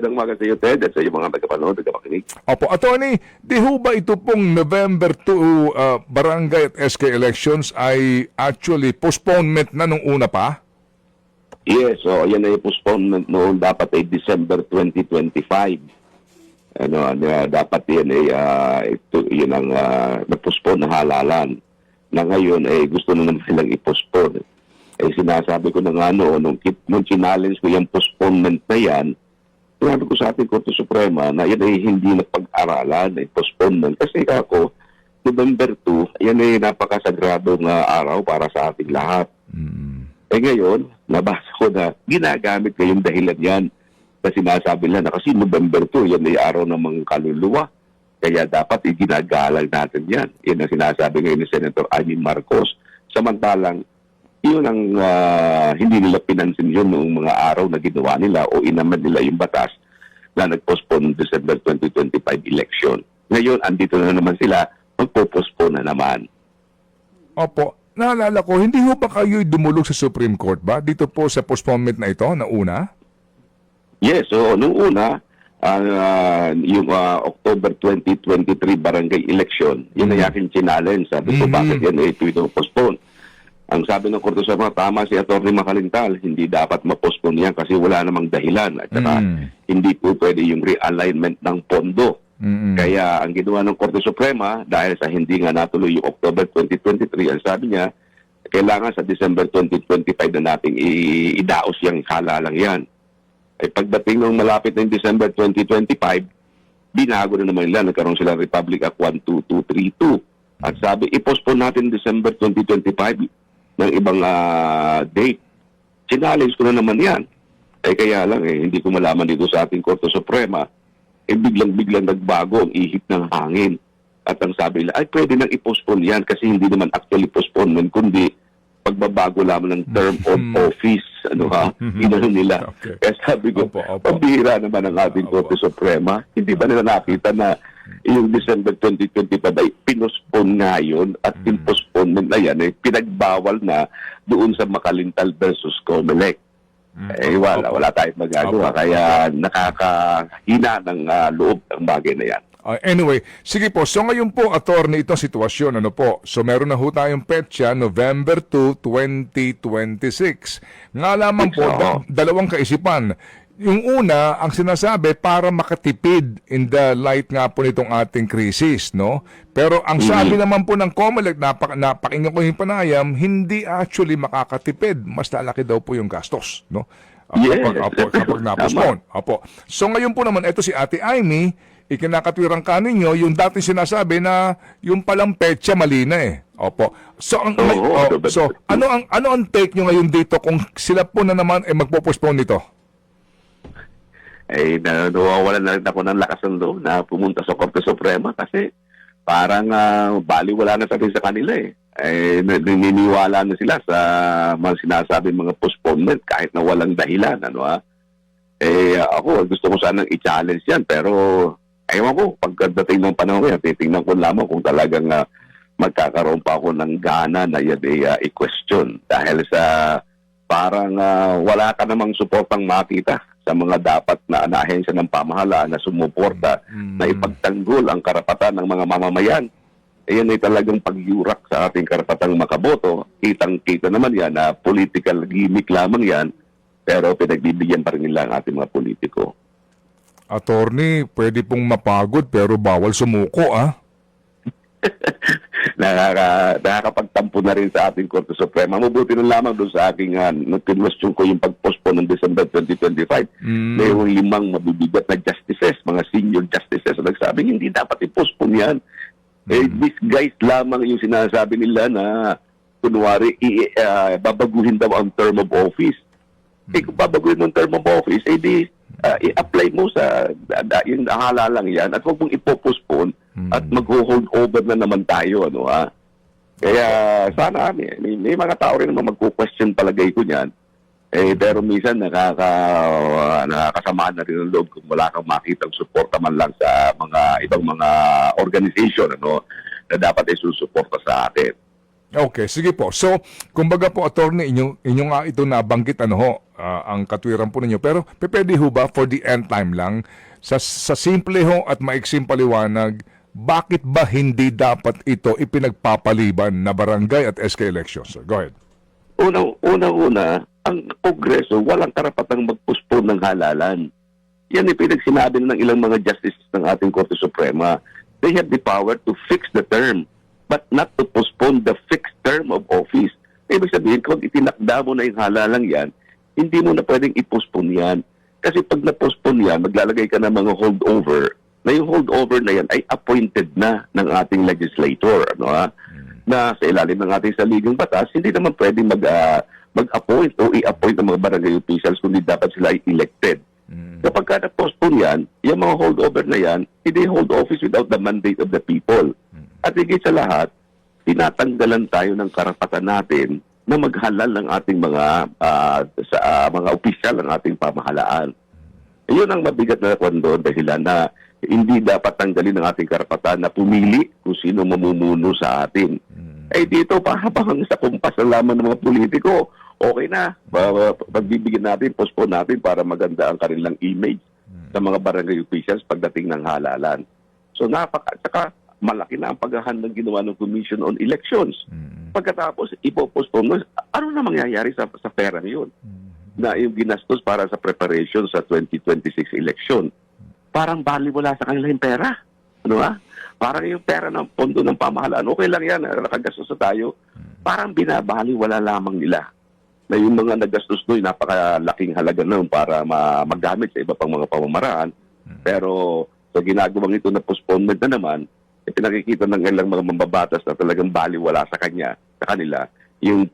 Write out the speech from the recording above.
magandang umaga sa iyo, Ted, at sa iyo mga tagapanood, tagapakinig. Opo, Attorney, di ho ba ito pong November 2 barangay at SK elections ay actually postponement na nung una pa? Yes, so yan ay postponement noon, dapat ay December 2025. Dapat yan ay yun ang na-postpone na halalan. Na ngayon ay gusto na naman silang i-postpone. Sinasabi ko na nga nung challenge ko yung postponement na yan, sinabi ko sa ating Korte Suprema na yan ay hindi na pag-aralan, ay postponement. Kasi ako, November 2, yan ay napakasagradong araw para sa ating lahat. Ngayon, nabasa ko na ginagamit ngayong dahilan yan na sinasabi nila na kasi November 2, yan ay araw ng mga kaluluwa. Kaya dapat iginagalang natin yan. Yan ang sinasabi ngayon ni Senator Amy Marcos. Samantalang, yun ang hindi nila pinansin yun noong mga araw na ginawa nila o inaman nila yung batas na nag-postpone ng December 2025 election. Ngayon, andito na naman sila, magpo-postpone na naman. Opo, naalala ko, hindi ho ba kayo dumulog sa Supreme Court ba? Dito po sa postponement na ito, na una? Yes, so nung una, yung October 2023 barangay election, yun ang aking challenge. Sabi ko, bakit yan postpone? Ang sabi ng Korte Suprema, tama si Atty. Macalintal, hindi dapat ma-postpone yan kasi wala namang dahilan. At saka, hindi po pwede yung realignment ng pondo. Kaya ang ginawa ng Korte Suprema, dahil sa hindi nga natuloy yung October 2023, ang sabi niya, kailangan sa December 2025 na nating idaos yung halalang yan. Pagdating ng malapit ng December 2025, binago na naman nila, nagkaroon sila Republic Act 12232. At sabi, i-postpone natin December 2025 ng ibang date. Challenge ko na naman yan. Kaya lang, hindi ko malaman dito sa ating Korte Suprema, biglang-biglang nagbago ang ihip ng hangin. At ang sabi nila, ay pwede nang i-postpone yan kasi hindi naman actually postponement, kundi pagbabago lamang ng term of office. Inano nila. Okay. Kaya sabi ko, pambihira naman ang ating Korte Suprema. Hindi ba nila nakita na yung December 2025 ay pinospone nga yun at yung postponement na yan ay pinagbawal na doon sa Macalintal versus Comelec. Wala tayong magagawa. Kaya nakakahina ng loob ang bagay na yan. Anyway, sige po. So ngayon po, Attorney, itong sitwasyon, ano po? So meron na ho tayong petsa, November 2, 2026. Nga lamang po, dalawang kaisipan. Yung una, ang sinasabi, para makatipid in the light nga po nitong ating krisis, no? Pero ang sabi naman po ng COMELEC, napakinggan ko yung panayam, hindi actually makakatipid. Mas lalaki daw po yung gastos, no? Kapag na-postpone. So ngayon po naman, ito si Ate Amy, ikinakatwirang ka ninyo, yung dati sinasabi na yung palang petsa mali na eh. So, ano ang take nyo ngayon dito kung sila po na naman magpo-postpone nito? Nawawalan na rin ako ng lakas ng loob na pumunta sa Korte Suprema kasi parang baliwala na sabi sa kanila naniniwala na sila sa mga sinasabi mga postponement kahit na walang dahilan. Ako, gusto ko sanang i-challenge yan pero ewan ko, pagdating ng panahon yan, titingnan ko lamang kung talagang magkakaroon pa ako ng gana na yan i-question dahil sa parang wala ka namang suportang makita sa mga dapat na ahensya ng pamahalaan na sumuporta na ipagtanggol ang karapatan ng mga mamamayan. Yan ay talagang pagyurak sa ating karapatang makaboto. Kitang-kita naman yan na political gimmick lamang yan, pero pinagbibigyan pa rin nila ang ating mga politiko. Attorney, pwede pong mapagod pero bawal sumuko, Nakakapagtampo na rin sa ating Korte Suprema. Mabuti na lamang doon sa aking nag-question ko yung pag-postpone ng December 2025. Mayroong 5 mabibigat na justices, mga senior justices, na nagsabing hindi dapat i-postpone yan. These guys lamang yung sinasabi nila na kunwari babaguhin daw ang term of office. Kung babaguhin ng term of office, i-apply mo sa yung halalang yan at huwag mong ipopostpone at mag-hold over na naman tayo. Kaya sana may mga tao rin naman magko-question palagay ko niyan. Pero minsan nakakasama na rin ang loob kung wala kang makitang suporta man lang sa mga ibang mga organization na dapat ay susuporta sa atin. Okay, sige po. So, kumbaga po, attorney, inyo nga ito nabanggit, ang katwiran po ninyo. Pero, pwede ho ba for the end time lang, sa simple ho at maiksim paliwanag, bakit ba hindi dapat ito ipinagpapaliban na barangay at SK elections? Sir, go ahead. Una, ang Kongreso walang karapatang mag-postpone ng halalan. Yan ay pinagsinabi ng ilang mga justices ng ating Korte Suprema. They have the power to fix the term, but not to postpone the fixed term of office. Ibig sabihin, kung itinakda mo na yung halalang yan, hindi mo na pwedeng i-postpone yan. Kasi pag na-postpone yan, maglalagay ka ng mga holdover, na yung holdover na yan ay appointed na ng ating legislator. Na sa ilalim ng ating saligang batas, hindi naman pwedeng mag-appoint o i-appoint ng mga barangay officials kundi dapat sila ay elected. Kapag ka na-postpone yan, yung mga holdover na yan, hindi hold office without the mandate of the people. At higit sa lahat, tinatanggalan tayo ng karapatan natin na maghalal ng ating mga opisyal ng ating pamahalaan. Iyon ang mabigat na kwento dahilan na hindi dapat tanggalin ng ating karapatan na pumili kung sino mamumuno sa atin. Dito pa habang sa kumpas ng laman ng mga politiko, okay na. Pagbibigyan natin, postpone natin para maganda ang kanilang image sa mga barangay officials pagdating ng halalan. So saka malaki na ang paghahandang ginawa ng Commission on Elections. Pagkatapos, ipopostpone mo, ano na mangyayari sa pera yun? Na yung ginastos para sa preparation sa 2026 election. Parang bali wala sa kanila yung pera. Parang yung pera ng pondo ng pamahalaan, okay lang yan, nakagastos na tayo. Parang binabali wala lamang nila. Na yung mga nagastos doon, napakalaking halaga noon para magamit sa iba pang mga pamamaraan. Pero sa ginagawang ito na postponement na naman, pinakikita ng ilang mga mambabatas na talagang bali wala sa kanila yung